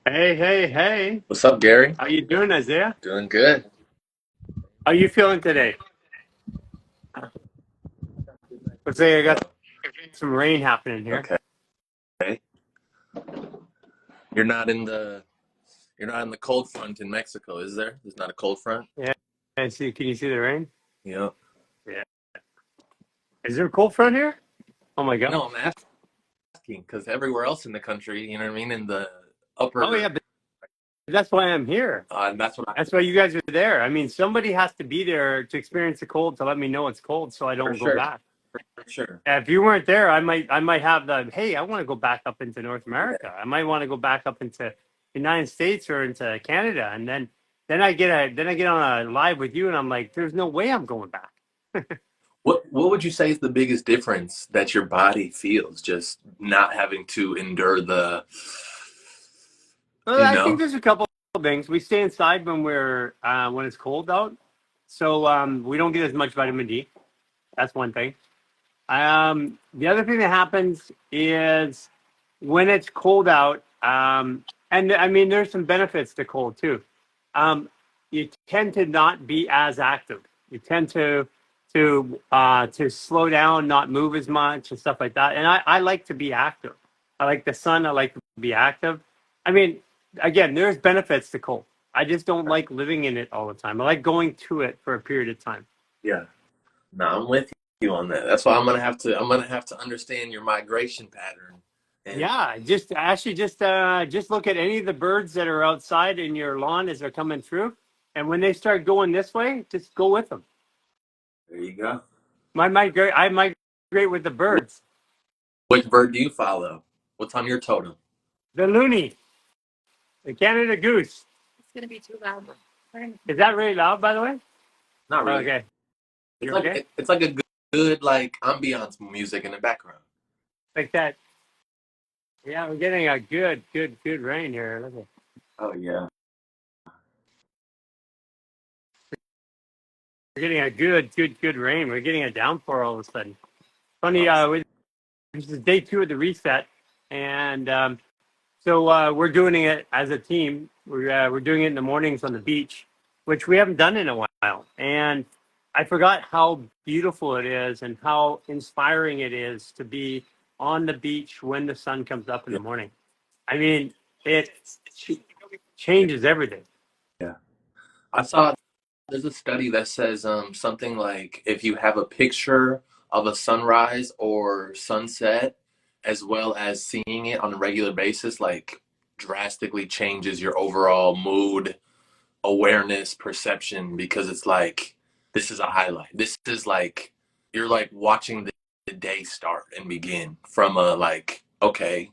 Hey, hey, hey. What's up, Gary? How you doing, Isaiah? Doing good. How you feeling today? Let's say I got some rain happening here. Okay. You're not in the you're not in the cold front in Mexico, is there? There's not a cold front? Yeah. And see, can you see the rain? Yeah. Yeah. Is there a cold front here? Oh my God. No, I'm asking because everywhere else in the country, you know what I mean, in the Oh yeah, upper but that's why I'm here. that's what I That's why you guys are there. I mean, somebody has to be there to experience the cold to let me know it's cold so I for don't go sure. back. For sure. If you weren't there, I might have the, hey, I want to go back up into North Yeah. America. I might want to go back up into the United States or into Canada. And then I get on a live with you and I'm like, there's no way I'm going back. What would you say is the biggest difference that your body feels just not having to endure the Well, you I think know? there's a couple of things. We stay inside when it's cold out. So we don't get as much vitamin D. That's one thing. The other thing that happens is when it's cold out, and I mean, there's some benefits to cold too. You tend to not be as active. You tend to slow down, not move as much, and stuff like that. And I like to be active. I like the sun. I like to be active. I mean, again, there's benefits to cold. I just don't like living in it all the time. I like going to it for a period of time. Yeah. No, I'm with you on that. That's why I'm gonna have to understand your migration pattern. And Yeah, just look at any of the birds that are outside in your lawn as they're coming through, and when they start going this way, just go with them. there you go. I migrate with the birds. Which bird do you follow? What's on your totem? The loony, the Canada goose. It's gonna be too loud. Is that really loud, by the way? Not really. Okay, It's you like okay? it's like a good like ambiance music in the background. Like that? Yeah, we're getting a good rain here. Look at- Oh yeah. We're getting a good rain. We're getting a downpour all of a sudden. Funny, Oh, this is day two of the reset, and so we're doing it as a team. We're doing it in the mornings on the beach, which we haven't done in a while. And I forgot how beautiful it is and how inspiring it is to be on the beach when the sun comes up in yeah, the morning. I mean, it ch- yeah, changes everything. yeah. I saw there's a study that says something like if you have a picture of a sunrise or sunset as well as seeing it on a regular basis, like drastically changes your overall mood, awareness, perception, because it's like this is a highlight. This is like you're like watching the day start and begin from a like okay.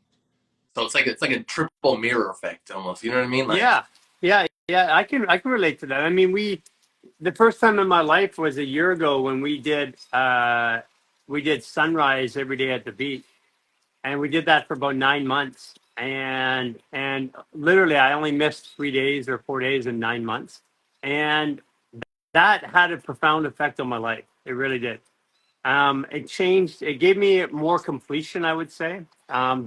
So it's like a triple mirror effect almost. You know what I mean? Like Yeah, yeah. I can relate to that. I mean, the first time in my life was a year ago when we did sunrise every day at the beach, and we did that for about 9 months. And literally, I only missed 3 days or 4 days in 9 months, and that had a profound effect on my life. It really did. It changed. It gave me more completion, I would say.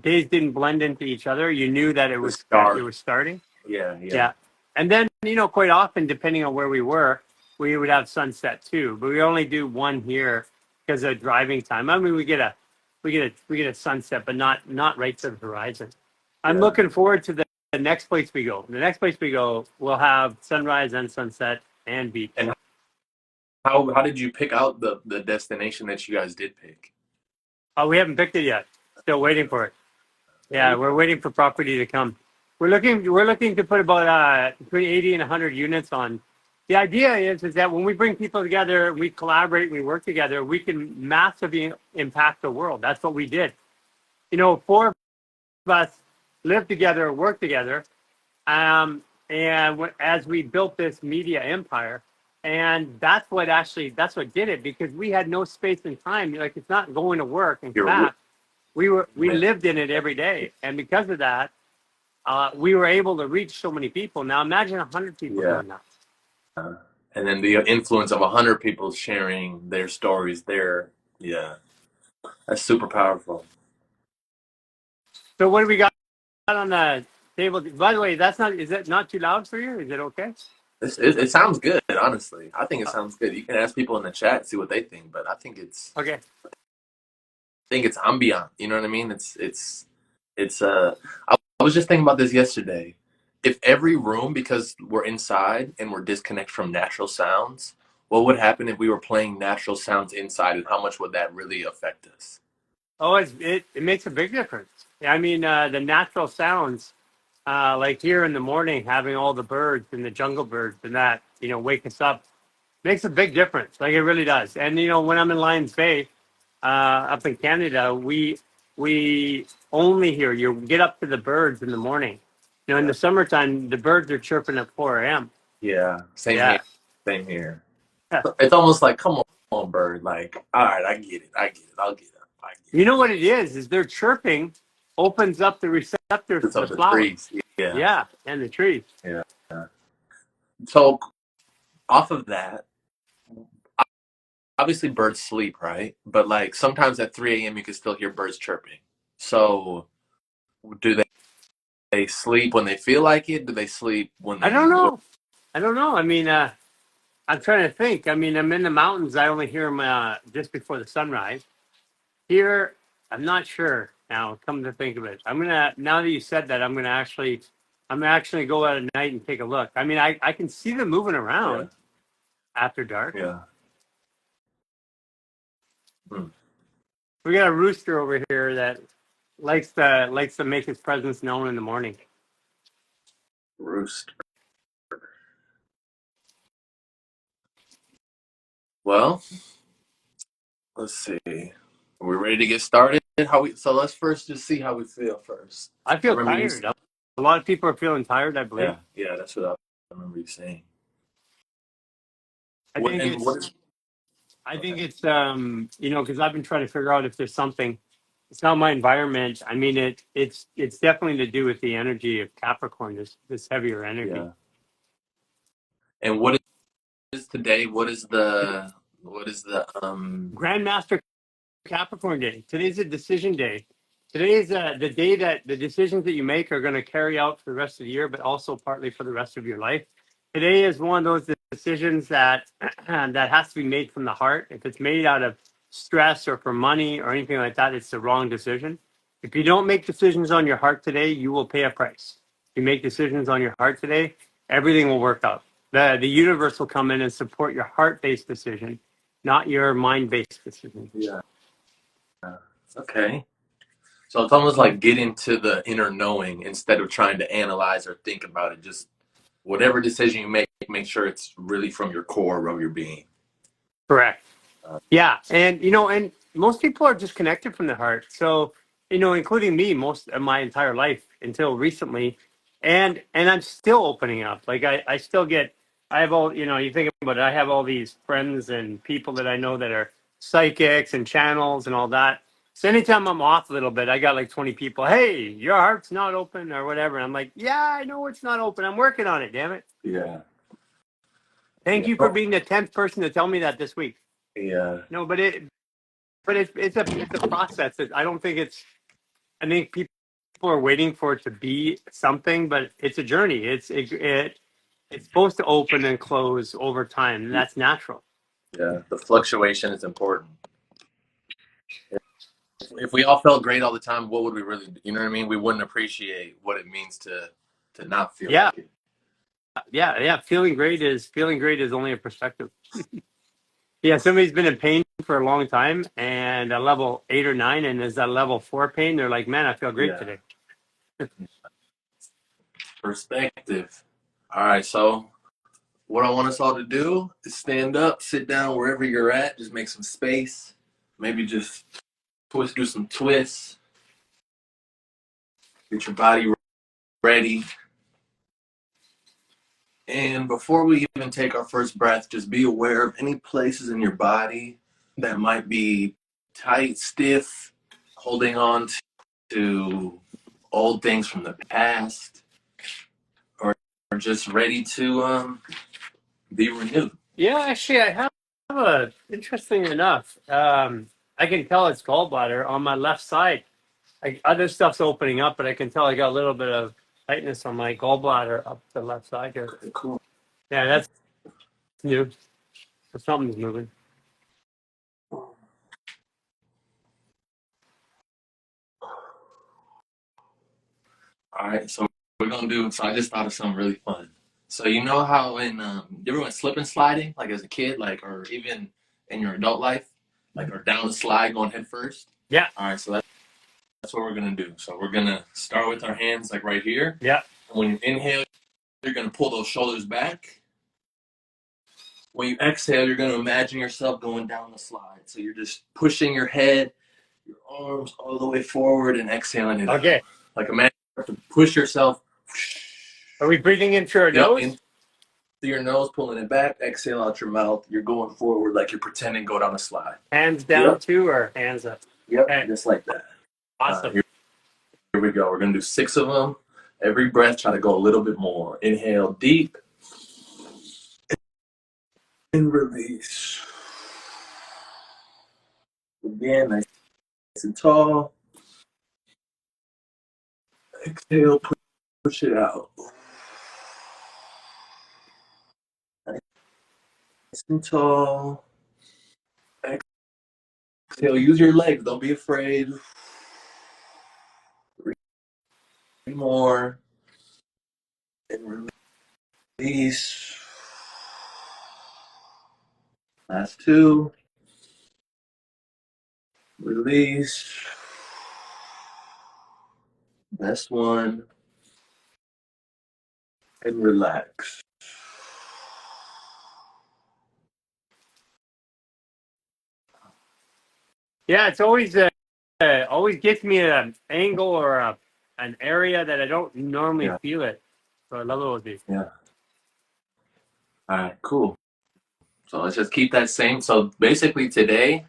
Days didn't blend into each other. You knew that the it start. was starting. Yeah, yeah. Yeah. And then, quite often, depending on where we were, we would have sunset too. But we only do one here because of driving time. I mean, we get a sunset, but not right to the horizon. I'm Yeah. looking forward to the next place we go. The next place we go, we'll have sunrise and sunset and beach. And how did you pick out the destination that you guys did pick? Oh, we haven't picked it yet. Still waiting for it. There Yeah, you we're go. waiting for property to come. We're looking to put about between 80 and 100 units on. The idea is that when we bring people together, we collaborate, we work together, we can massively impact the world. That's what we did. Four of us lived together, worked together, and as we built this media empire, and that's what did it because we had no space and time. Like it's not going to work. In You're fact, we yeah. lived in it every day, and because of that, we were able to reach so many people. Now imagine 100 people Yeah. doing that. And then the influence of 100 people sharing their stories there. Yeah. That's super powerful. So what do we got on the? table. By the way, that's not. Is that not too loud for you? Is it okay? It sounds good, honestly. I think it sounds good. You can ask people in the chat, see what they think, but Okay. I think it's ambient. You know what I mean? It's I was just thinking about this yesterday. If every room, because we're inside and we're disconnected from natural sounds, what would happen if we were playing natural sounds inside, and how much would that really affect us? Oh, it makes a big difference. I mean, the natural sounds, like here in the morning, having all the birds and the jungle birds and that, wake us up, makes a big difference. Like it really does. And when I'm in Lions Bay, up in Canada, we only hear you get up to the birds in the morning. In Yeah, the summertime, the birds are chirping at 4 a.m. yeah, same here, Yeah. same here. It's almost like, come on, bird. Like, all right, I get it, I'll get it, I get You know what it is their chirping opens up the receptors it. It's to the of the flowers. trees. Yeah, Yeah, and the trees. yeah. So off of that, obviously birds sleep, right? But like sometimes at 3 a.m. you can still hear birds chirping. So do they sleep when they feel like it? Do they sleep when I don't they what? know. I don't know. I mean, I'm trying to think. I mean, I'm in the mountains. I only hear them just before the sunrise. Here, I'm not sure. Now, come to think of it, now that you said that, I'm actually go out at night and take a look. I mean, I can see them moving Yeah, around after dark. yeah. Hmm. We got a rooster over here that likes to make his presence known in the morning. Roost. Well, let's see. Are we ready to get started? So let's first just see how we feel first. I I feel remember you. tired. A lot of people are feeling tired, I believe. Yeah, yeah. That's what I remember you saying. I What think and what it's is I think okay? it's because I've been trying to figure out if there's something. It's not my environment. I mean, it's definitely to do with the energy of Capricorn. This heavier energy. Yeah. And what is today? What is the Grandmaster Capricorn Day. Today's a decision day. Today is the day that the decisions that you make are going to carry out for the rest of the year, but also partly for the rest of your life. Today is one of those decisions that that has to be made from the heart. If it's made out of stress or for money or anything like that, it's the wrong decision. If you don't make decisions on your heart today, you will pay a price. If you make decisions on your heart today, everything will work out. The universe will come in and support your heart-based decision, not your mind-based decision. Yeah. Okay. So it's almost like getting to the inner knowing instead of trying to analyze or think about it. Just whatever decision you make sure it's really from your core of your being. Correct. Uh, Yeah, and most people are disconnected from the heart. So, including me, most of my entire life until recently, and I'm still opening up. Like I still get, I have all, you think about it. I have all these friends and people that I know that are psychics and channels and all that. So anytime I'm off a little bit, I got like 20 people. Hey, your heart's not open or whatever. And I'm like, yeah, I know it's not open. I'm working on it. Damn it. yeah. Thank Yeah. you for being the 10th person to tell me that this week. Yeah. No, but it's a process. I don't think it's. I think people are waiting for it to be something, but it's a journey. It's supposed to open and close over time, and that's natural. Yeah. The fluctuation is important. If we all felt great all the time, what would we really do? You know what I mean? We wouldn't appreciate what it means to not feel Yeah, like it. yeah. Feeling great is only a perspective. Yeah, somebody's been in pain for a long time, and a level 8 or 9, and is that level 4 pain? They're like, man, I feel great Yeah. today. Perspective. All right. So what I want us all to do is stand up, sit down wherever you're at, just make some space. Maybe just do some twists, get your body ready. And before we even take our first breath, just be aware of any places in your body that might be tight, stiff, holding on to old things from the past, or just ready to be renewed. Yeah, actually, I have interesting enough. I can tell it's gallbladder on my left side. Other stuff's opening up, but I can tell I got a little bit of tightness on my gallbladder up the left side here. Cool. Yeah, that's new. So something's moving. All right, so we're gonna do. So I just thought of something really fun. So you know how in you ever went slip and sliding, like as a kid, like or even in your adult life, like or down the slide going head first. Yeah, All right, so that's what we're gonna do. So we're gonna start with our hands like right here. yeah. And when you inhale, you're gonna pull those shoulders back. When you exhale, you're gonna imagine yourself going down the slide. So you're just pushing your head, your arms all the way forward, and exhaling it out. Okay. Like imagine you have to push yourself. Are we breathing in through our Yep, nose? in through your nose, pulling it back. Exhale out your mouth. You're going forward like you're pretending to go down a slide. Hands down Yep. too, or hands up? Yep, Okay. just like that. Awesome. Here we go. We're gonna do 6 of them. Every breath, try to go a little bit more. Inhale deep and release. Again, nice and tall. Exhale, push it out. Nice and tall. Exhale, use your legs. Don't be afraid. 3 more. And release. Last 2. Release. Last 1. And relax. Yeah, it's always gets me at an angle or an area that I don't normally Yeah. feel it. So I love it with these. Yeah. All right, cool. So let's just keep that same. So basically today,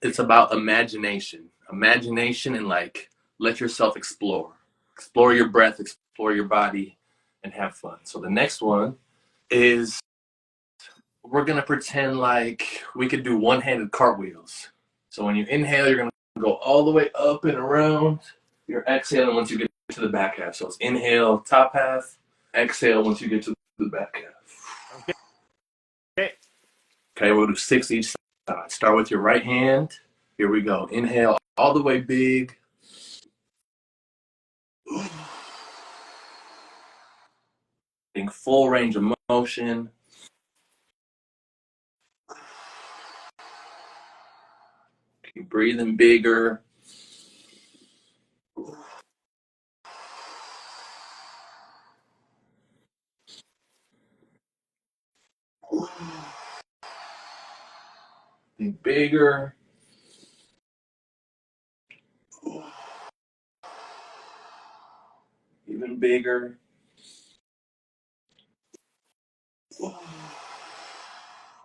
it's about imagination. Imagination and like let yourself explore. Explore your breath, explore your body, and have fun. So the next one is we're gonna pretend like we could do one-handed cartwheels. So when you inhale, you're gonna go all the way up and around. You're exhaling once you get to the back half. So it's inhale, top half, exhale once you get to the back half. Okay. Okay, we'll do 6 each side. Start with your right hand. Here we go. Inhale all the way big. Getting full range of motion. Keep breathing bigger. Think bigger. Even bigger.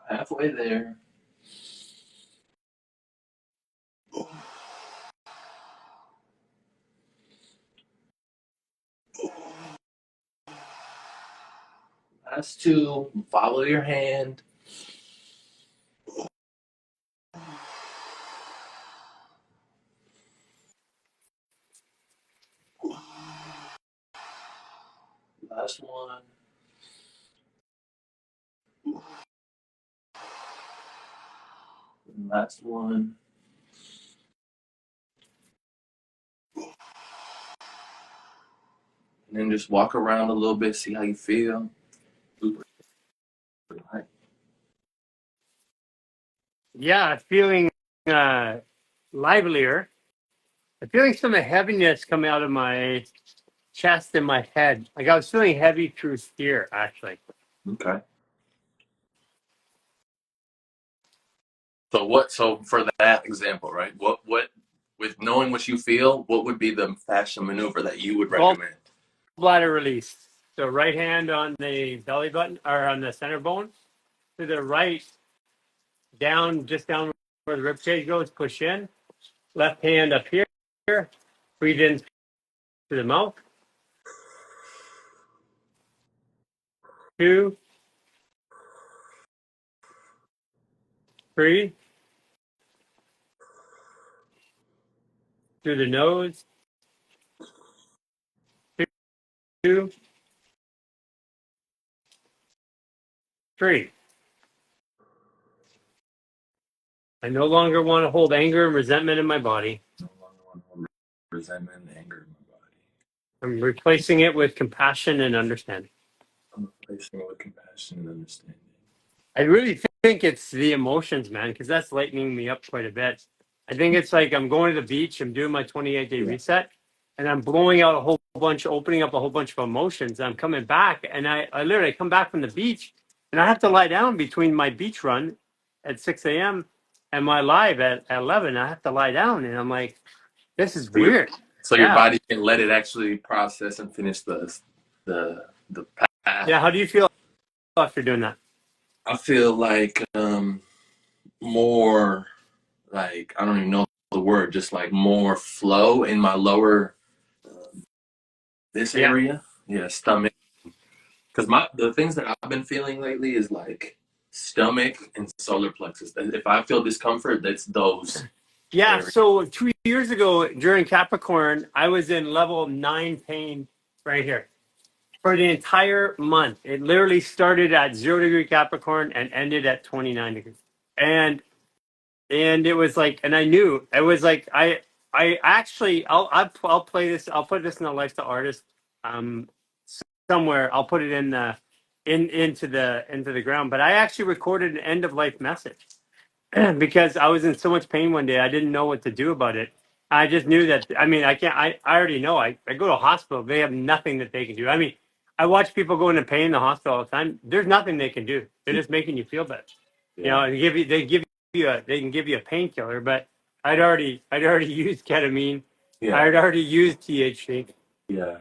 Halfway there. Last 2. Follow your hand. Last 1. Last 1. And then just walk around a little bit, see how you feel. Yeah, feeling livelier. I'm feeling some heaviness coming out of my chest and my head. Like I was feeling heavy through here, actually. Okay. So for that example, right? What with knowing what you feel, what would be the fascia maneuver that you would recommend? Gallbladder release. So right hand on the belly button or on the center bone. To the right, down, just down where the rib cage goes, push in. Left hand up here. Breathe in to the mouth. 2, 3. Through the nose. 2, 3. I no longer want to hold anger and resentment in my body. No longer want to hold resentment and anger in my body. I'm replacing it with compassion and understanding. I'm replacing it with compassion and understanding. I really think it's the emotions, man, because that's lightening me up quite a bit. I think it's like I'm going to the beach, I'm doing my 28-day reset, and I'm blowing out a whole bunch, opening up a whole bunch of emotions. I'm coming back, and I literally come back from the beach, and I have to lie down between my beach run at 6 a.m. and my live at 11. I have to lie down, and I'm like, this is weird. So your Yeah. body can let it actually process and finish the path. Yeah. How do you feel after doing that? I feel like more like, I don't even know the word, just like more flow in my lower this Yeah. area. Yeah, stomach. Because the things that I've been feeling lately is like stomach and solar plexus. If I feel discomfort, that's those Yeah. areas. So 2 years ago during Capricorn, I was in level 9 pain right here for the entire month. It literally started at 0 degree Capricorn and ended at 29 degrees. And it was like, and I knew it was like, I actually, I'll play this. I'll put this in the Lifestyle Artist, um, somewhere. I'll put it in the, into the ground, but I actually recorded an end of life message because I was in so much pain one day. I didn't know what to do about it. I just knew that, I mean, I can't, I already know. I go to a hospital. They have nothing that they can do. I mean, I watch people go into pain in the hospital all the time. There's nothing they can do. They're just making you feel better. You know, they can give you a painkiller, but I'd already used ketamine. Yeah. I'd already used THC. Yeah.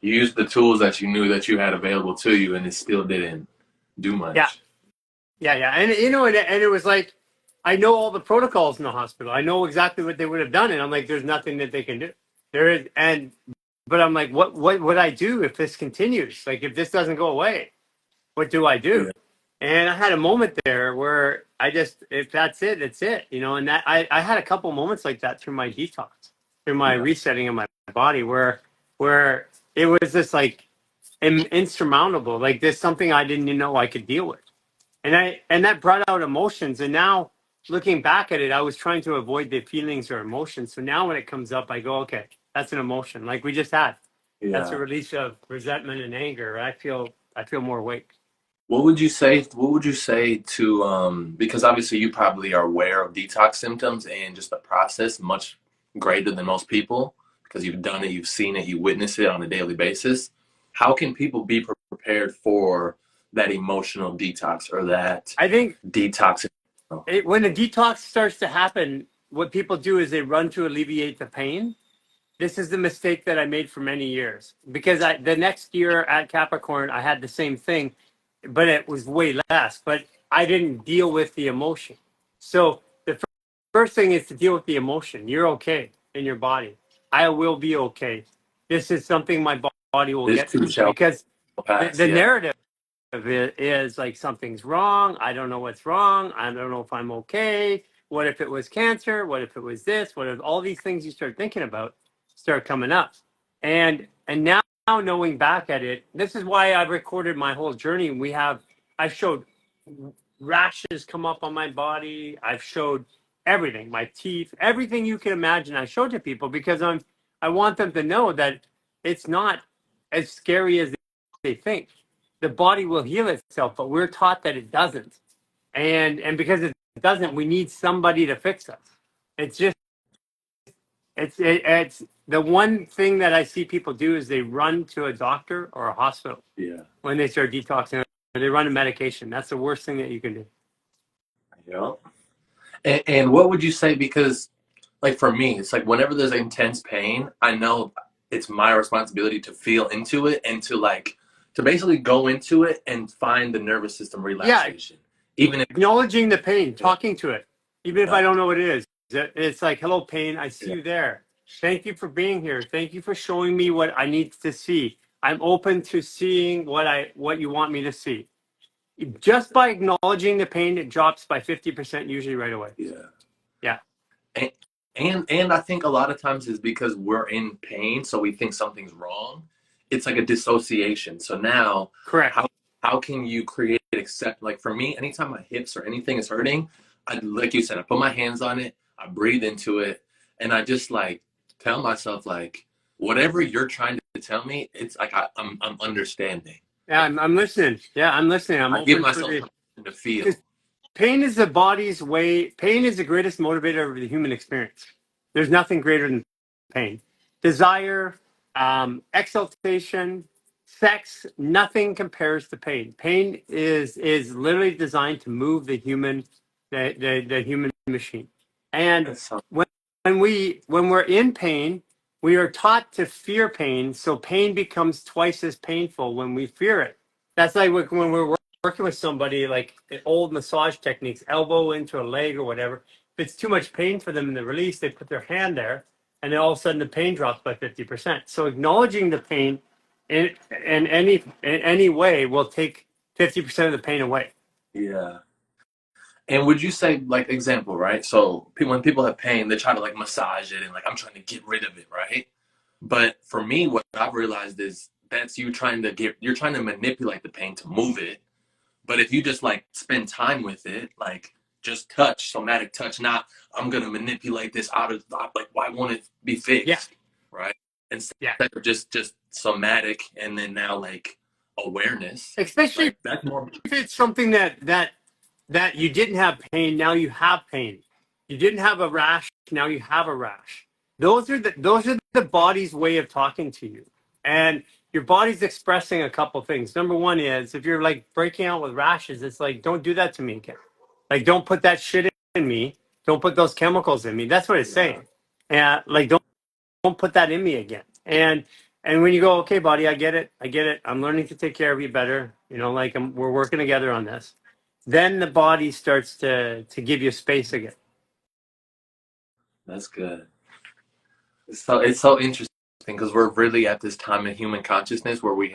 You used the tools that you knew that you had available to you, and it still didn't do Yeah. much. Yeah. And, you know, and it was like, I know all the protocols in the hospital. I know exactly what they would have done. And I'm like, there's nothing that they can do. There is, but I'm like, what would I do if this continues? Like, if this doesn't go away, what do I do? Yeah. And I had a moment there where I just, if that's it, it's it, you know. And that I had a couple moments like that through my detox, through my Yeah. resetting of my body, where it was just like insurmountable, like there's something I didn't even know I could deal with, and that brought out emotions. And now looking back at it, I was trying to avoid the feelings or emotions. So now when it comes up, I go, okay, that's an emotion, like we just had. That's a Yeah. release of resentment and anger. I feel more awake. What would you say? What would you say to because obviously you probably are aware of detox symptoms and just the process much greater than most people because you've done it, you've seen it, you witness it on a daily basis. How can people be prepared for that emotional detox or that I think detox? when a detox starts to happen, what people do is they run to alleviate the pain. This is the mistake that I made for many years because the next year at Capricorn, I had the same thing, but it was way less. But I didn't deal with the emotion. So the first thing is to deal with the emotion. You're okay in your body. I will be okay. This is something my body will This get too through shall because pass. the Yeah. narrative of it is like something's wrong. I don't know what's wrong. I don't know if I'm okay. What if it was cancer? What if it was this? What if all these things you start thinking about start coming up? And now knowing back at it, this is why I've recorded my whole journey. I've showed rashes come up on my body. I've showed everything, my teeth, everything you can imagine. I showed to people because I want them to know that it's not as scary as they think. The body will heal itself, but we're taught that it doesn't. And because it doesn't, we need somebody to fix us. It's just it's the one thing that I see people do is they run to a doctor or a hospital Yeah. when they start detoxing or they run a medication. That's the worst thing that you can do. Yeah. And what would you say? Because, like for me, it's like whenever there's intense pain, I know it's my responsibility to feel into it and to basically go into it and find the nervous system Yeah, relaxation. Even if acknowledging the pain, yeah, talking to it, even if yeah, I don't know what it is. It's like, hello, pain. I see yeah, you there. Thank you for being here. Thank you for showing me what I need to see. I'm open to seeing what you want me to see. Just by acknowledging the pain, it drops by 50% usually right away. yeah. Yeah. And, and I think a lot of times is because we're in pain, so we think something's wrong. it's like a dissociation. So now, Correct. how can you create accept? Like for me, anytime my hips or anything is hurting, I like you said, I put my hands on it, I breathe into it, and I just like tell myself like whatever you're trying to tell me, it's like I'm understanding. Yeah, I'm listening. Yeah, I'm listening. I'm I give open for myself the permission to because feel. pain is the body's way. Pain is the greatest motivator of the human experience. There's nothing greater than pain. Desire, exaltation, sex, nothing compares to pain. Pain is literally designed to move the human machine. And That's so when we're in pain, we are taught to fear pain, so pain becomes twice as painful when we fear it. That's like when we're working with somebody, like old massage techniques, elbow into a leg or whatever. If it's too much pain for them in the release, they put their hand there, and then all of a sudden the pain drops by 50%. So acknowledging the pain in any way will take 50% of the pain away. yeah. And would you say, like, example, right? So when people have pain, they try to like massage it and like I'm trying to get rid of it, right? But for me, what I've realized is that's you're trying to manipulate the pain to move it. But if you just like spend time with it, like just touch, somatic touch, not I'm gonna manipulate this out of like why won't it be Yeah, fixed, right? Instead yeah. of just somatic and then now like awareness, Especially like that's more. if it's something that you didn't have pain, now you have pain. You didn't have a rash, now you have a rash. Those are the body's way of talking to you. And your body's expressing a couple things. Number one is if you're like breaking out with rashes, it's like, don't do that to me again. Like, don't put that shit in me. Don't put those chemicals in me. That's what it's Yeah, saying. And like, don't put that in me again. And when you go, okay, buddy, I get it. I get it. I'm learning to take care of you better. You know, like we're working together on this. Then the body starts to give you space again. that's good. It's so interesting because we're really at this time in human consciousness where we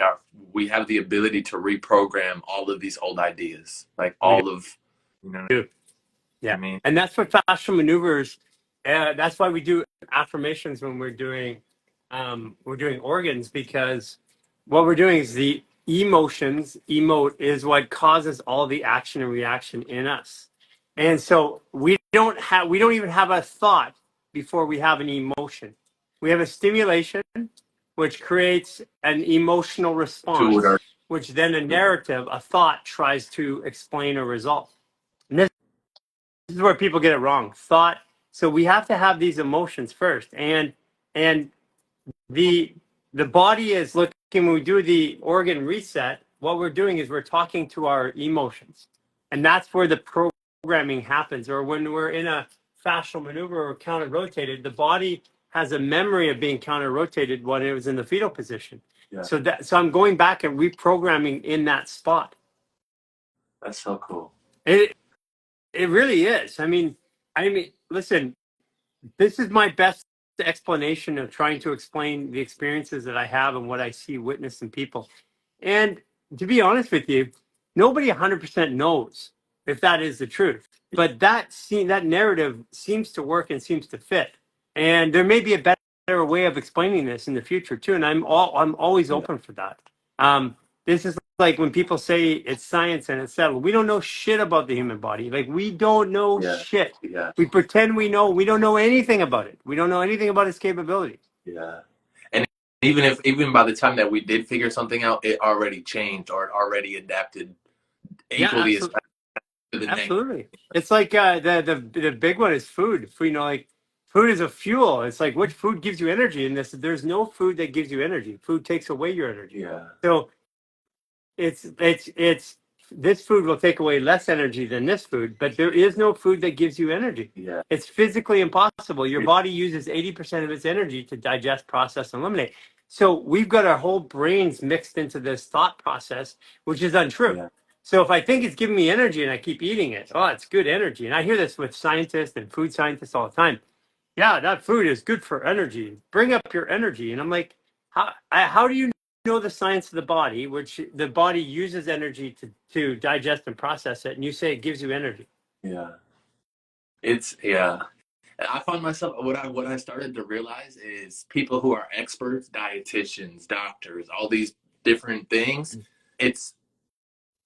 have the ability to reprogram all of these old ideas, like We all of, you know do. what Yeah. I mean? And that's what fascial maneuvers. That's why we do affirmations when we're doing organs, because what we're doing is the emotions emote is what causes all the action and reaction in us. And so we don't even have a thought before we have an emotion. We have a stimulation which creates an emotional To it response, or which then a narrative, a thought tries to explain a result. And this is where people get it wrong. Thought. So we have to have these emotions first, and the the body is looking when we do the organ reset. What we're doing is we're talking to our emotions, and that's where the programming happens. Or when we're in a fascial maneuver or counter rotated, the body has a memory of being counter rotated when it was in the fetal position. yeah, So I'm going back and reprogramming in that spot. that's so cool. It it really is. Listen, this is my best explanation of trying to explain the experiences that I have and what I see, witness in people. And to be honest with you, nobody 100% knows if that is the truth. But that narrative seems to work and seems to fit. And there may be a better way of explaining this in the future too. And I'm always Yeah, open for that. This is like when people say it's science and it's settled. We don't know shit about the human body. Like, we don't know yeah, shit. yeah, We pretend we know. We don't know anything about it. We don't know anything about its capabilities. yeah. And even by the time that we did figure something out, it already changed or it already adapted Yeah, equally as absolutely. fast to the next. Absolutely. It's like the big one is food. Like food is a fuel. It's like, which food gives you energy? And there's no food that gives you energy. Food takes away your energy. Yeah, So it's this food will take away less energy than this food, but there is no food that gives you energy. yeah, It's physically impossible. Your body uses 80% of its energy to digest, process, and eliminate. So we've got our whole brains mixed into this thought process, which is untrue. yeah, So if I think it's giving me energy and I keep eating it, oh, it's good energy. And I hear this with scientists and food scientists all the time. Yeah, that food is good for energy. Bring up your energy. And I'm like, how do you know the science of the body, which the body uses energy to digest and process it, and you say it gives you energy? yeah. It's yeah. I find myself what I started to realize is people who are experts, dietitians, doctors, all these different things. It's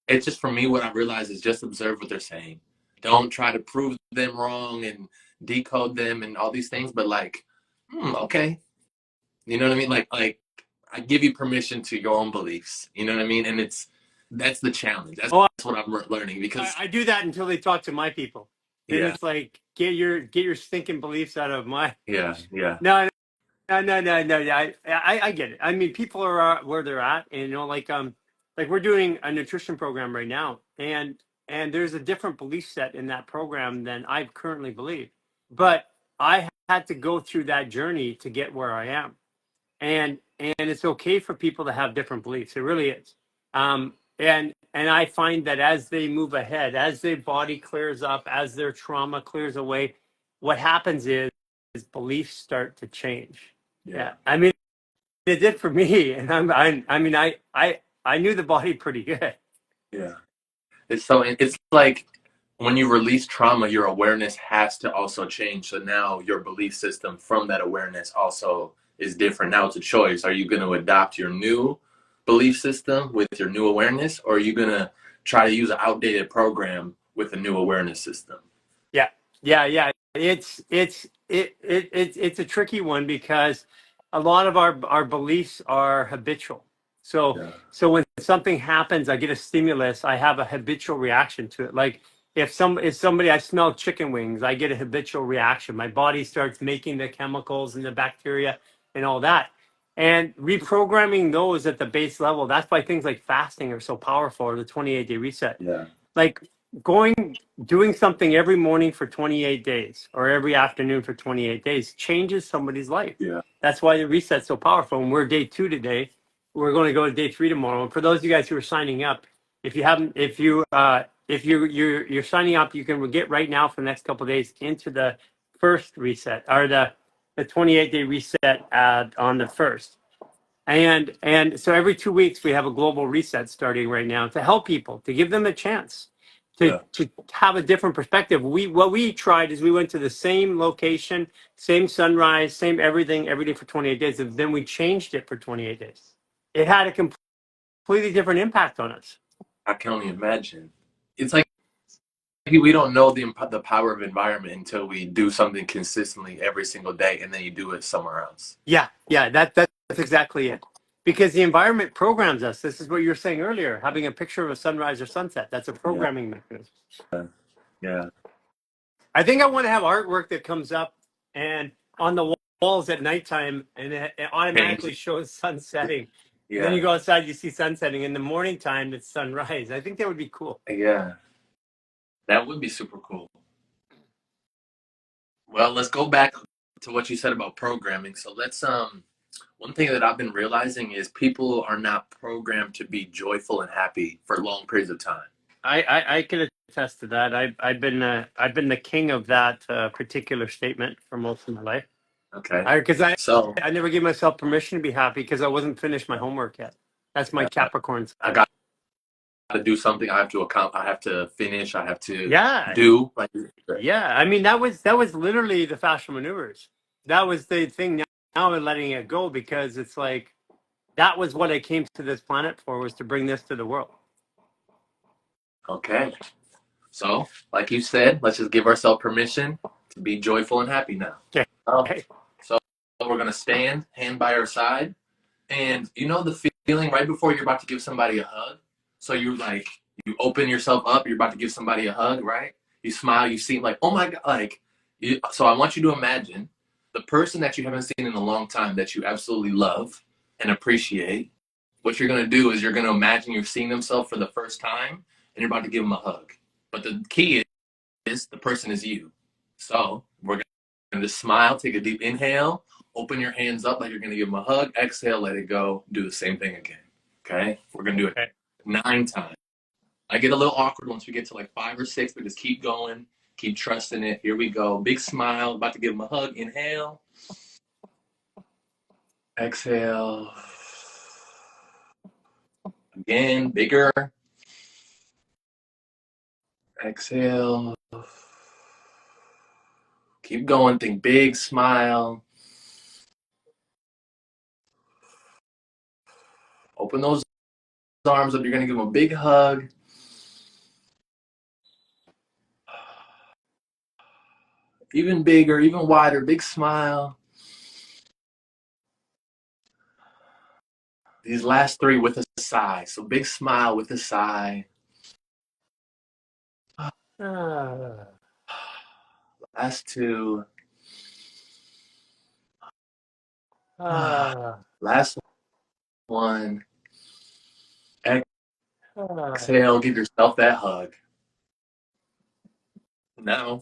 it's just for me what I realize is just observe what they're saying. Don't try to prove them wrong and decode them and all these things, but like, okay, you know what I mean? Like I give you permission to your own beliefs. You know what I mean? And that's the challenge. That's Oh, what I'm learning because I do that until they talk to my people. Then yeah, it's like get your stinking beliefs out of my. yeah, yeah, No, no. Yeah, I get it. I mean, people are where they're at, and like we're doing a nutrition program right now, and there's a different belief set in that program than I currently believe. But I had to go through that journey to get where I am, and it's okay for people to have different beliefs. It really is. And I find that as they move ahead, as their body clears up, as their trauma clears away, what happens is beliefs start to change. yeah, Yeah, I mean, it did for me, and I mean, I knew the body pretty good. yeah. It's like when you release trauma, your awareness has to also change. So now your belief system from that awareness also is different. Now it's a choice. Are you going to adopt your new belief system with your new awareness, or are you going to try to use an outdated program with a new awareness system? Yeah, yeah. It's a tricky one because a lot of our beliefs are habitual. So Yeah. so when something happens, I get a stimulus, I have a habitual reaction to it. Like if somebody I smell chicken wings, I get a habitual reaction. My body starts making the chemicals and the bacteria and all that. And reprogramming those at the base level, that's why things like fasting are so powerful, or the 28-day reset. Yeah. Like doing something every morning for 28 days or every afternoon for 28 days changes somebody's life. Yeah. That's why the reset's so powerful. And we're day 2 today. We're going to go to day 3 tomorrow. And for those of you guys who are signing up, if you haven't, if you're signing up, you can get right now for the next couple of days into the first reset, or the 28-day reset on the first. And so every 2 weeks we have a global reset starting right now to help people, to give them a chance Yeah. to have a different perspective. What we tried is we went to the same location, same sunrise, same everything every day for 28 days, and then we changed it for 28 days. It had a completely different impact on us. I can only imagine. It's like we don't know the power of environment until we do something consistently every single day, and then you do it somewhere else. Yeah, that's exactly it. Because the environment programs us. This is what you were saying earlier, having a picture of a sunrise or sunset. That's a Yeah. programming mechanism. Yeah. I think I want to have artwork that comes up and on the walls at nighttime, and it Change. automatically shows sun setting. And then you Yeah. go outside, you see sun setting. In the morning time, it's sunrise. I think that would be cool. Yeah. That would be super cool. Well, let's go back to what you said about programming. So let's one thing that I've been realizing is people are not programmed to be joyful and happy for long periods of time. I can attest to that. I've been the king of that particular statement for most of my life. Okay. Because So I never gave myself permission to be happy because I wasn't finished my homework yet. That's my yeah, Capricorn I side. got to do something. I have to account. I have to finish. I have to Yeah, do like yeah. I mean, that was literally the fascial maneuvers. That was the thing. Now we're letting it go because it's like that was what I came to this planet for, was to bring this to the world. okay. So, like you said, let's just give ourselves permission to be joyful and happy now. Okay. Um, so we're gonna stand, hand by our side, and you know the feeling right before you're about to give somebody a hug. So you open yourself up, you're about to give somebody a hug, right? You smile, you seem like, oh my god, so I want you to imagine the person that you haven't seen in a long time that you absolutely love and appreciate. What you're gonna do is you're gonna imagine you're seeing themselves for the first time and you're about to give them a hug. But the key is the person is you. So we're gonna just smile, take a deep inhale, open your hands up like you're gonna give them a hug, exhale, let it go, do the same thing again. Okay? We're gonna do it Okay. 9 times. I get a little awkward once we get to like 5 or 6, but just keep going, keep trusting it. Here we go. Big smile, about to give them a hug. Inhale, exhale. Again, bigger. Exhale. Keep going. Think big. Smile. Open those arms up. You're gonna give them a big hug. Even bigger, even wider. Big smile. These last three with a sigh. So big smile with a sigh. Ah, Last two. ah, Last one. ah. Exhale. Give yourself that hug. Now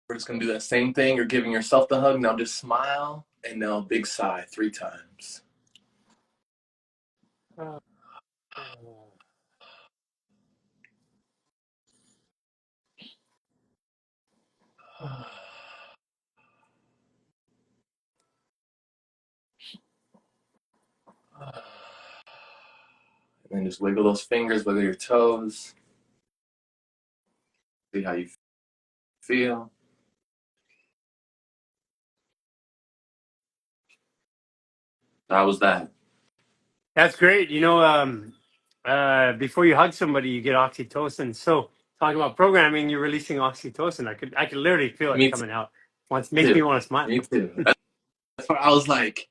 we're just gonna do that same thing. You're giving yourself the hug. Now just smile and now big sigh 3 times. Ah. And then just wiggle those fingers, wiggle your toes. See how you feel. How was that? That's great. Before you hug somebody, you get oxytocin. So talking about programming, you're releasing oxytocin. I could literally feel it Me coming out. Makes me too. want to smile. Me too. That's why I was like,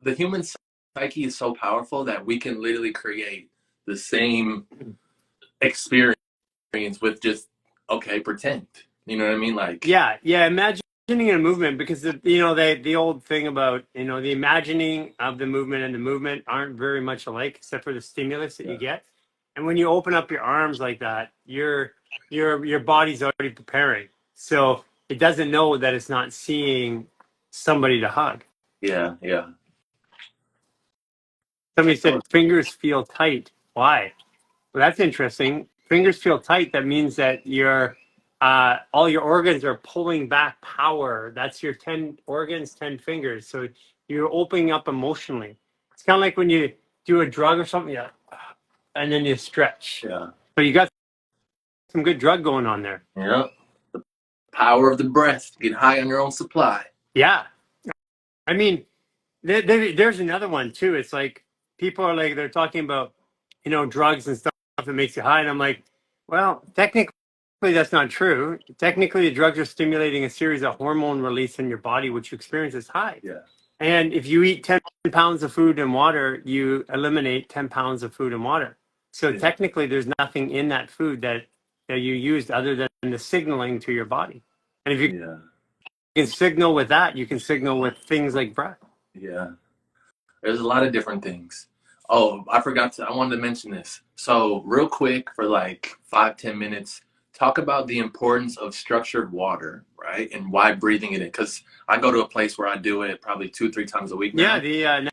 the human psyche is so powerful that we can literally create the same experience with just, okay, pretend. You know what I mean? Like, Yeah, yeah. Imagining a movement, because the old thing about the imagining of the movement and the movement aren't very much alike, except for the stimulus that you yeah, get. And when you open up your arms like that, your body's already preparing, so it doesn't know that it's not seeing somebody to hug. yeah, yeah. Somebody said fingers feel tight. Why? Well, that's interesting. Fingers feel tight. That means that all your organs are pulling back power. That's your 10 organs, 10 fingers. So you're opening up emotionally. It's kind of like when you do a drug or something, yeah, and then you stretch. Yeah. So you got some good drug going on there. Yeah. The power of the breath. Get high on your own supply. Yeah. I mean, there's another one too. It's like people are like, they're talking about, drugs and stuff that makes you high. And I'm like, well, technically that's not true. Technically, the drugs are stimulating a series of hormone release in your body, which you experience as high. Yeah. And if you eat 10 pounds of food and water, you eliminate 10 pounds of food and water. So technically, there's nothing in that food that you used other than the signaling to your body. And if you can signal with that, you can signal with things like breath. Yeah. There's a lot of different things. Oh, I wanted to mention this. So, real quick, for like 5-10 minutes, talk about the importance of structured water, right? And why breathing it in. Because I go to a place where I do it probably 2-3 times a week now. Yeah, the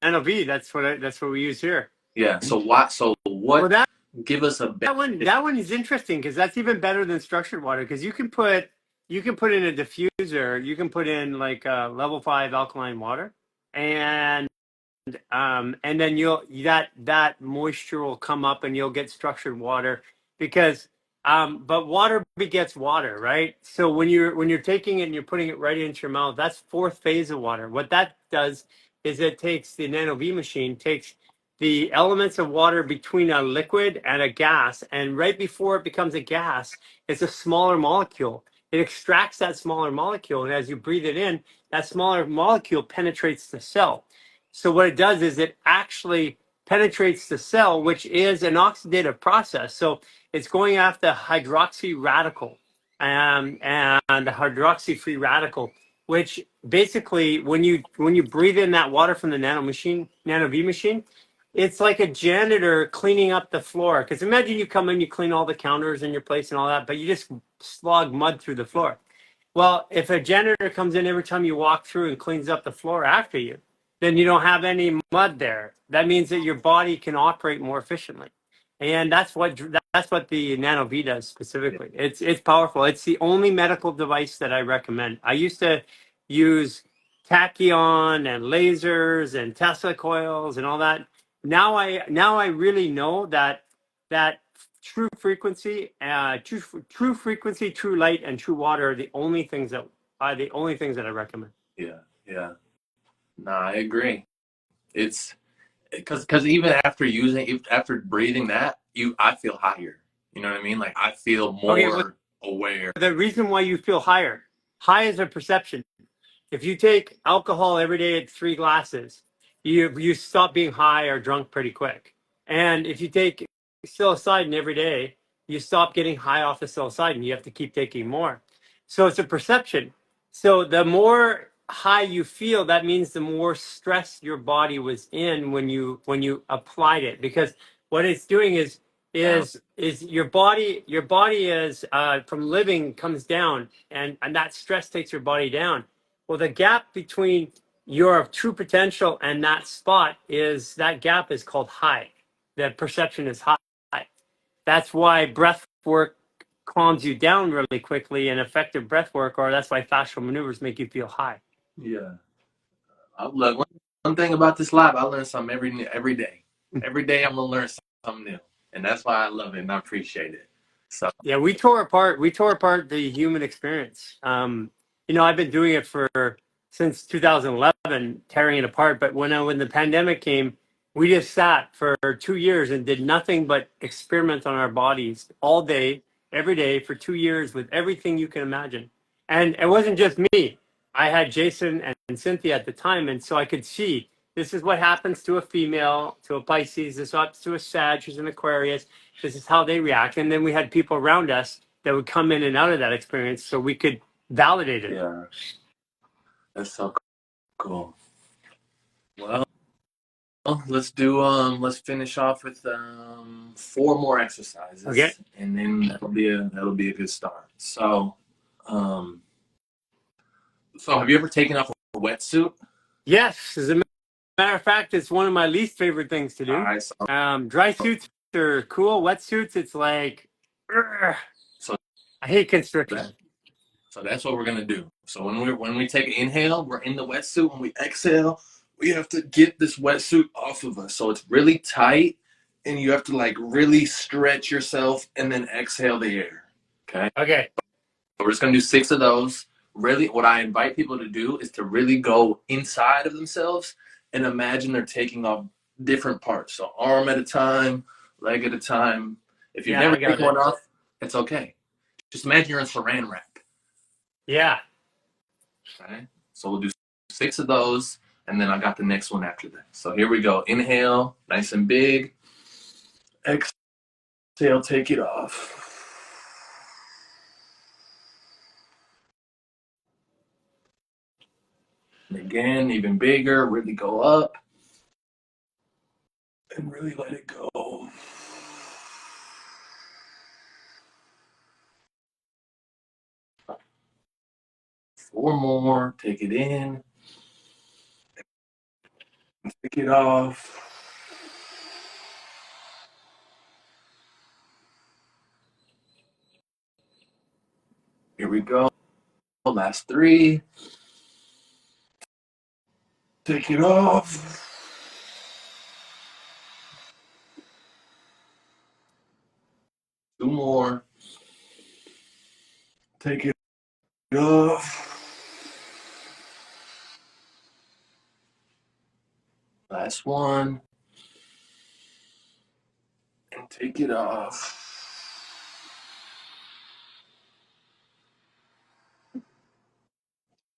NOV, that's what we use here. Yeah. So, what? Well, Give us a that one is interesting because that's even better than structured water, because you can put in a diffuser, you can put in like level 5 alkaline water, and then that moisture will come up and you'll get structured water, because but water begets water, right? So when you're taking it and you're putting it right into your mouth, that's fourth phase of water. What that does is it takes the NanoV machine, takes the elements of water between a liquid and a gas, and right before it becomes a gas, it's a smaller molecule. It extracts that smaller molecule, and as you breathe it in, that smaller molecule penetrates the cell. So what it does is it actually penetrates the cell, which is an oxidative process. So it's going after hydroxy radical, and the hydroxy free radical, which basically when you breathe in that water from the NanoV machine, it's like a janitor cleaning up the floor. Because imagine you come in, you clean all the counters in your place and all that, but you just slog mud through the floor. Well, if a janitor comes in every time you walk through and cleans up the floor after you, then you don't have any mud there. That means that your body can operate more efficiently. And that's what the Nano V does specifically. It's powerful. It's the only medical device that I recommend. I used to use tachyon and lasers and Tesla coils and all that. Now I really know that true frequency, true light, and true water are the only things the only things that I recommend. Yeah, yeah. Nah, I agree. It's because even after breathing that, I feel higher. You know what I mean? Like I feel Okay, well, more aware. the reason why you feel high is a perception. If you take alcohol every day at 3 glasses, you stop being high or drunk pretty quick. And if you take psilocybin every day, you stop getting high off the psilocybin. You have to keep taking more. So it's a perception. So the more high you feel, that means the more stress your body was in when you applied it. Because what it's doing is your body is from living comes down, and that stress takes your body down. Well, the gap between your true potential and that spot that gap is called high. The perception is high. That's why breath work calms you down really quickly, and effective breath work, or that's why fascial maneuvers make you feel high. Yeah. Look, one thing about this lab, I learn something every day. Every day I'm gonna learn something new, and that's why I love it and I appreciate it. So Yeah, we tore apart the human experience. I've been doing it since 2011, tearing it apart. But when the pandemic came, we just sat for 2 years and did nothing but experiment on our bodies all day, every day for 2 years with everything you can imagine. And it wasn't just me. I had Jason and Cynthia at the time, and so I could see this is what happens to a female, to a Pisces, this happens to a Sag, who's an Aquarius. This is how they react. And then we had people around us that would come in and out of that experience so we could validate it. yeah, that's so cool. Well, let's finish off with 4 more exercises, Okay. and then that'll be a good start. Um, so have you ever taken off a wetsuit? Yes. As a matter of fact, it's one of my least favorite things to All do. right, Dry suits are cool. Wetsuits, it's like, ugh, so I hate constriction. that so that's what we're gonna do. So when we take an inhale, we're in the wetsuit. When we exhale, we have to get this wetsuit off of us. So it's really tight, and you have to like really stretch yourself, and then exhale the air. Okay. Okay. We're just gonna do 6 of those. Really, what I invite people to do is to really go inside of themselves and imagine they're taking off different parts. So arm at a time, leg at a time. If you've Yeah, never I got taken it. one off, it's okay. Just imagine you're in saran wrap. Yeah. Okay. So we'll do 6 of those, and then I got the next one after that. So here we go. Inhale, nice and big. Exhale, take it off. And again, even bigger, really go up. And really let it go. Four more. Take it in. Take it off. Here we go. Last 3. Take it off. Two more. Take it off. Last one. And take it off.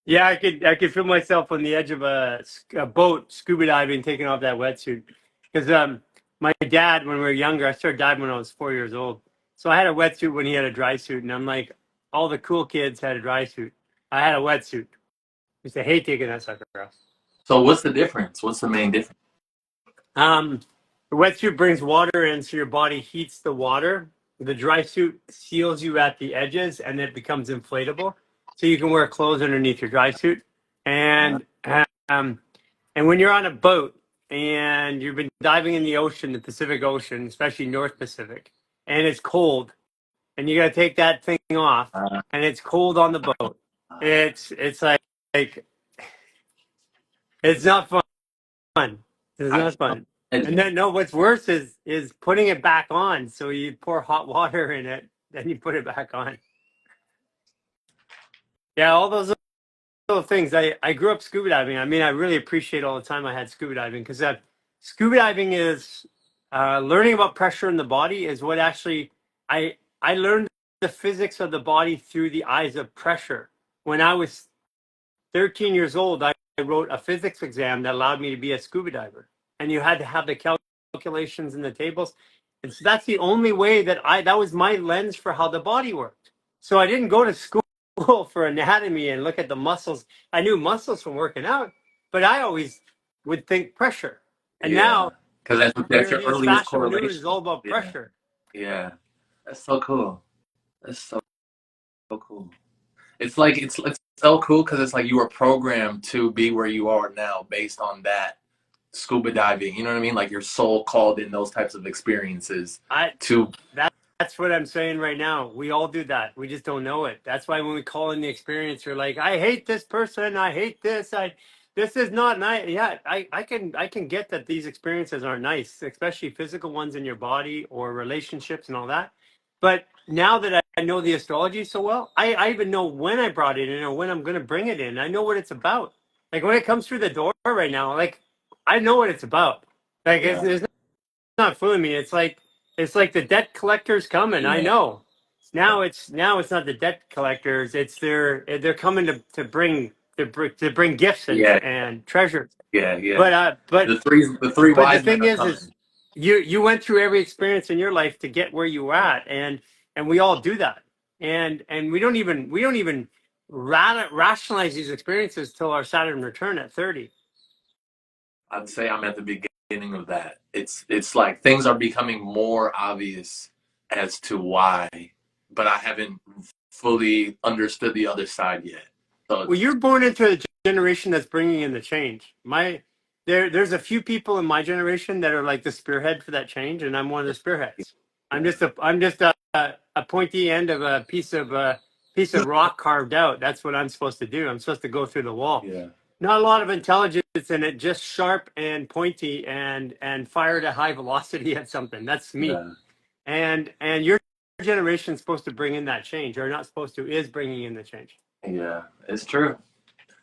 Yeah, I could feel myself on the edge of a boat scuba diving, taking off that wetsuit. Because my dad, when we were younger, I started diving when I was 4 years old. So I had a wetsuit when he had a dry suit, and I'm like, all the cool kids had a dry suit. I had a wetsuit. I used to hate taking that sucker off. So what's the difference? What's the main difference? Um, the wetsuit brings water in, so your body heats the water. The dry suit seals you at the edges, and it becomes inflatable, so you can wear clothes underneath your dry suit. And um, and when you're on a boat and you've been diving in the ocean, the Pacific Ocean, especially North Pacific, and it's cold, and you got to take that thing off, and it's cold on the boat. It's like it's not fun. It's I not can fun. And imagine. then no, what's worse is putting it back on. So you pour hot water in it, then you put it back on. Yeah, all those little things. I grew up scuba diving. I mean, I really appreciate all the time I had scuba diving because scuba diving is learning about pressure in the body is what actually I learned the physics of the body through the eyes of pressure. When I was 13 years old, I wrote a physics exam that allowed me to be a scuba diver. And you had to have the calculations and the tables. And so that's the only way that was my lens for how the body worked. So I didn't go to school for anatomy and look at the muscles. I knew muscles from working out, but I always would think pressure. And Yeah, now because that's here your these earliest fascia maneuvers is correlation. all about Yeah, pressure. yeah, that's so cool. That's so cool. It's so cool because it's like you were programmed to be where you are now based on that scuba diving. You know what I mean? Like your soul called in those types of experiences I to. that's what I'm saying right now. We all do that. We just don't know it. That's why when we call in the experience, you're like, I hate this person. I hate this. This is not nice. Yeah, I can get that these experiences aren't nice, especially physical ones in your body or relationships and all that. But now that I know the astrology so well, I even know when I brought it in or when I'm going to bring it in. I know what it's about. Like when it comes through the door right now, like I know what it's about. Like Yeah, there's not fooling me. It's like the debt collectors coming. I yeah, know. Now it's not the debt collectors. It's they're coming to bring gifts and yeah, and treasures. yeah, yeah. But uh but The three but the wise men thing are is coming. you went through every experience in your life to get where you were at, and we all do that. And we don't even rationalize these experiences till our Saturn return at 30. I'd say I'm at the beginning of that. It's like things are becoming more obvious as to why, but I haven't fully understood the other side yet. So Well, you're born into a generation that's bringing in the change. There's a few people in my generation that are like the spearhead for that change, and I'm one of the spearheads. yeah, I'm just a pointy end of a piece of rock carved out. That's what I'm supposed to do. I'm supposed to go through the wall. yeah, Not a lot of intelligence in it, just sharp and pointy and fire at a high velocity at something. That's me. yeah, And your generation's supposed to bring in that change, or not supposed to, is bringing in the change. yeah. It's true.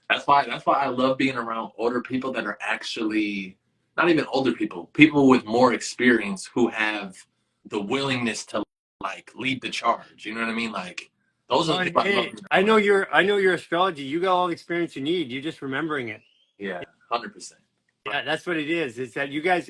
That's why I love being around older people that are actually not even older people, people with more experience who have the willingness to like lead the charge. You know what I mean? Like those are Well, the people I love hey, being I know around. your astrology. You got all the experience you need. You're just remembering it. Yeah, 100%. Yeah, that's what it is. It's that you guys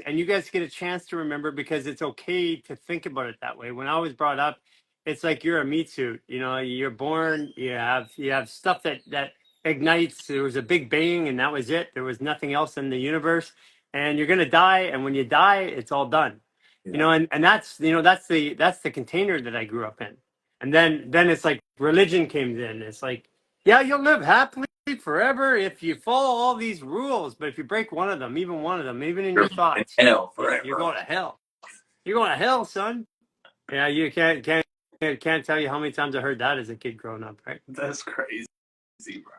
get a chance to remember because it's okay to think about it that way. When I was brought up, it's like you're a meat suit. You know, you're born, you have stuff that ignites. There was a big bang and that was it. There was nothing else in the universe. And you're gonna die, and when you die, it's all done. You Yeah, know, and that's the container that I grew up in. And then it's like religion came in. It's like, yeah, you'll live happily forever if you follow all these rules, but if you break one of them, even in your you're in thoughts, hell you're forever. going to hell. You're going to hell, son. Yeah, you can't tell you how many times I heard that as a kid growing up, right? That's crazy, bro.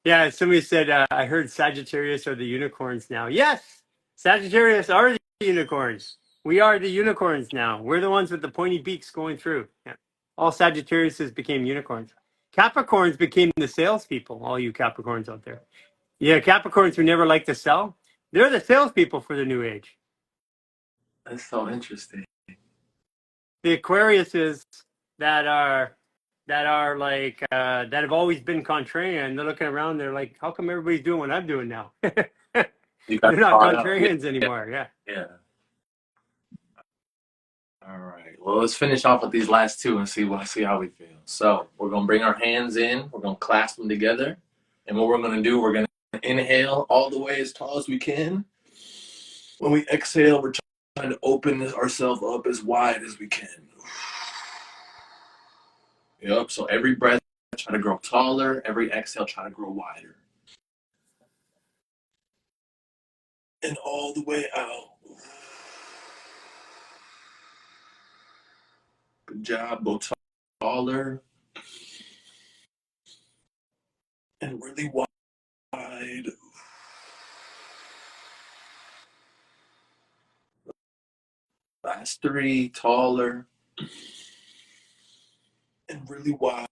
Yeah, somebody said I heard Sagittarius are the unicorns now. Yes, Sagittarius are the unicorns. We are the unicorns now. We're the ones with the pointy beaks going through. Yeah. All Sagittariuses became unicorns. Capricorns became the salespeople. All you Capricorns out there. Yeah, Capricorns who never like to sell, they're the salespeople for the new age. That's so interesting. The Aquariuses that are like that have always been contrarian. They're looking around. They're like, how come everybody's doing what I'm doing now? They're You got not caught up. Yeah, contrarians yeah, anymore. Yeah. yeah. All right. Well, let's finish off with these last two and see how we feel. So we're gonna bring our hands in. We're gonna clasp them together, and what we're gonna do, we're gonna inhale all the way as tall as we can. When we exhale, we're trying to open ourselves up as wide as we can. Yep. So every breath, try to grow taller. Every exhale, try to grow wider. And all the way out. Good job. Go taller and really wide. Last three, taller and really wide.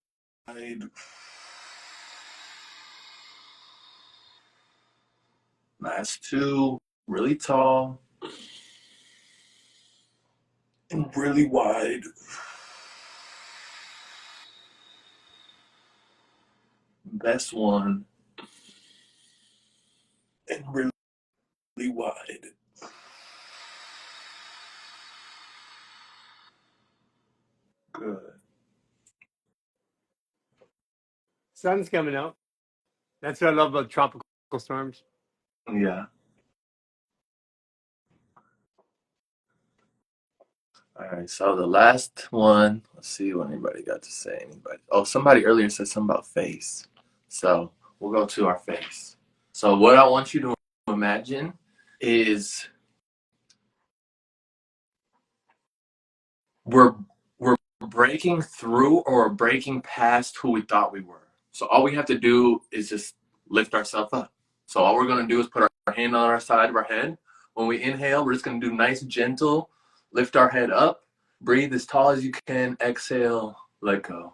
Last two, really tall and really wide. Best one and really wide. Good. Sun's coming out. That's what I love about tropical storms. Yeah. All right. So the last one, let's see what anybody got to say. Anybody? Oh, somebody earlier said something about face. So we'll go to our face. So what I want you to imagine is we're we're breaking through or breaking past who we thought we were. So all we have to do is just lift ourselves up. So all we're gonna do is put our hand on our side of our head. When we inhale, we're just gonna do nice, gentle, lift our head up, breathe as tall as you can, exhale, let go.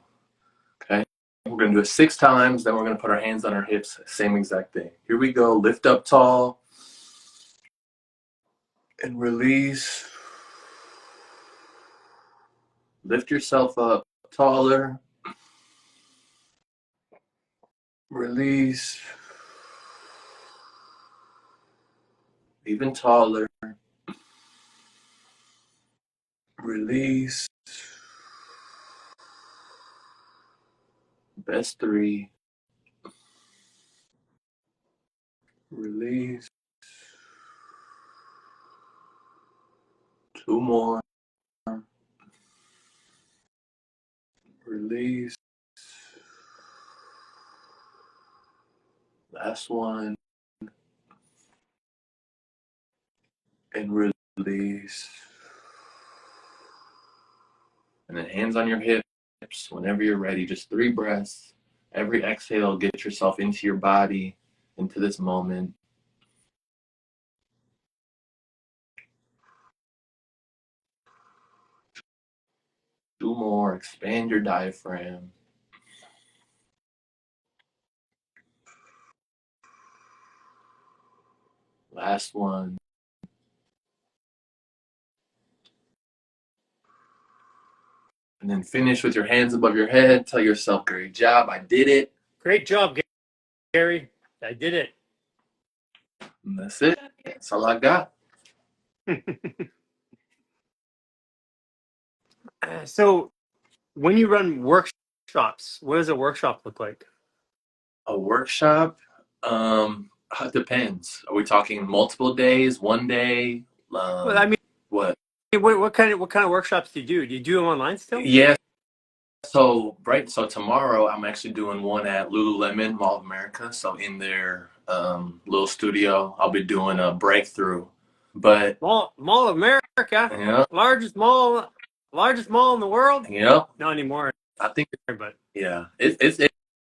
Okay? We're gonna do it 6 times, then we're gonna put our hands on our hips, same exact thing. Here we go, lift up tall and release. Lift yourself up taller, release, even taller, release, best 3, release, 2 more, release, last one, and release. And then hands on your hips, whenever you're ready, just 3 breaths. Every exhale, get yourself into your body, into this moment. Two more, expand your diaphragm. Last one. And then finish with your hands above your head. Tell yourself, great job, I did it. Great job, Gary. I did it. And that's it. That's all I got. So, when you run workshops, what does a workshop look like? A workshop? It depends. Are we talking multiple days, one day? Well, I mean, What? what kind of workshops do you do? Do you do them online still? Yeah. So tomorrow I'm actually doing one at Lululemon Mall of America. So in their little studio, I'll be doing a breakthrough. But Mall of America, yeah, largest mall in the world. yeah, Not anymore, I think but yeah, it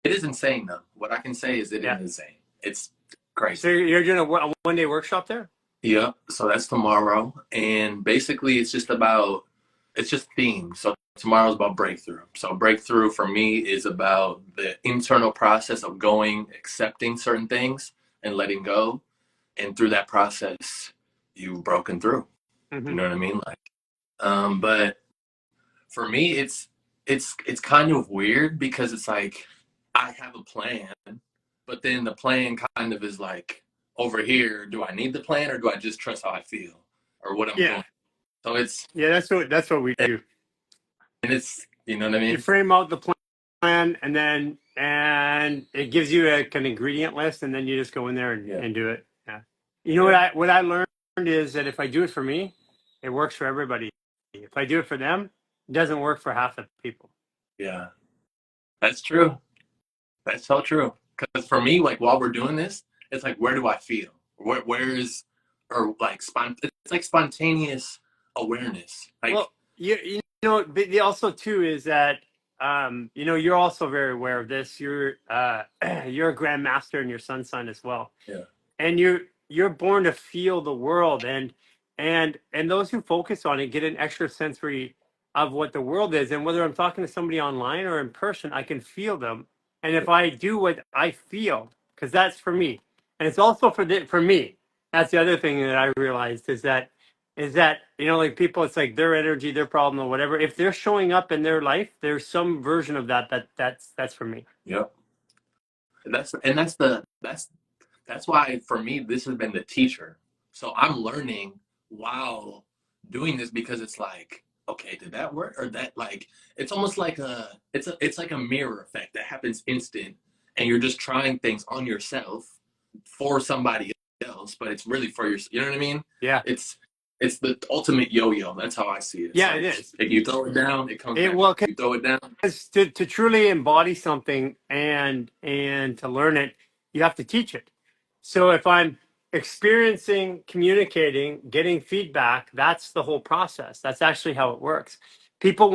is insane though. What I can say is it is yeah. insane. It's So crazy. you're doing a one-day workshop there? Yeah, so that's tomorrow, and basically it's just themed. So tomorrow's about breakthrough. So breakthrough for me is about the internal process of going, accepting certain things and letting go, and through that process, you've broken through. You Mm-hmm. know what I mean? Like, but for me, it's kind of weird because it's like I have a plan, but then the plan kind of is like over here. Do I need the plan or do I just trust how I feel or what I'm Yeah, going? So yeah. That's what we do. it's you know what I You mean? frame out the plan, and it gives you an ingredient list, and then you just go in there Yeah, and do it. Yeah. You know yeah, what I learned is that if I do it for me, it works for everybody. If I do it for them, it doesn't work for half the people. yeah. That's true. That's so true. Because for me, like while we're doing this, it's like where do I feel? Where is or like it's like spontaneous awareness. Like Well, you know, but also too is that you're also very aware of this. You're you're a grandmaster and your son's son as well, yeah, and you're born to feel the world, and those who focus on it get an extra sensory of what the world is, and whether I'm talking to somebody online or in person, I can feel them, and if I do what I feel, because that's for me, And it's also for me. That's the other thing that I realized is that like people, it's like their energy, their problem, or whatever. If they're showing up in their life, there's some version of that's for me. Yep. That's why for me this has been the teacher. So I'm learning while doing this because it's like, okay, did that work? Or that, like, it's almost like it's like a mirror effect that happens instant, and you're just trying things on yourself for somebody else, but it's really for your, you know what I mean? Yeah. It's the ultimate yo-yo. That's how I see it. It's Yeah, like, it is. if you throw it down, it comes It back. well, You throw it down. because to truly embody something and to learn it, you have to teach it. So if I'm experiencing, communicating, getting feedback, that's the whole process. That's actually how it works. People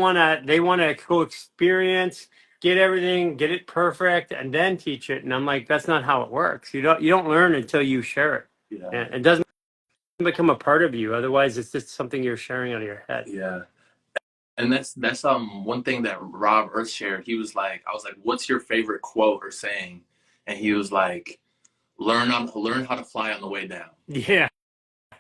they want to go experience, get everything, get it perfect, and then teach it. And I'm like, that's not how it works. You don't learn until you share it. Yeah. And it doesn't become a part of you. Otherwise, it's just something you're sharing out of your head. Yeah. And that's one thing that Rob Earth shared. He was like, I was like, "What's your favorite quote or saying?" And he was like, learn how to fly on the way down." Yeah.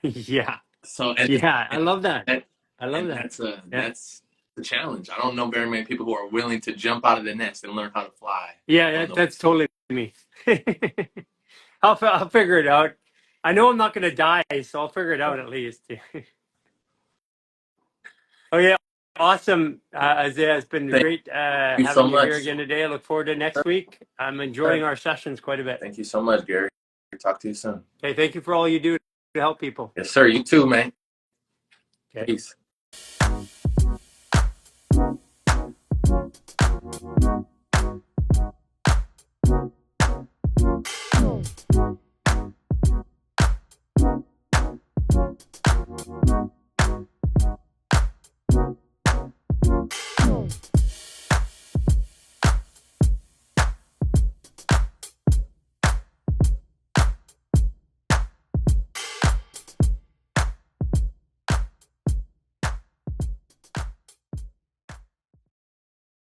Yeah. So Yeah. I love that. and, I love and that. Yeah. that's the challenge. I don't know very many people who are willing to jump out of the nest and learn how to fly. Yeah, that's totally me. I'll figure it out. I know I'm not going to die, so I'll figure it out at least. Oh yeah, awesome, Isaiah. It's been Thank great you so having you here much. again today. I look forward to next week. I'm enjoying our sessions quite a bit. Thank you so much, Gary. Talk to you soon. Okay, thank you for all you do to help people. Yes, sir. You too, man. Okay. Peace.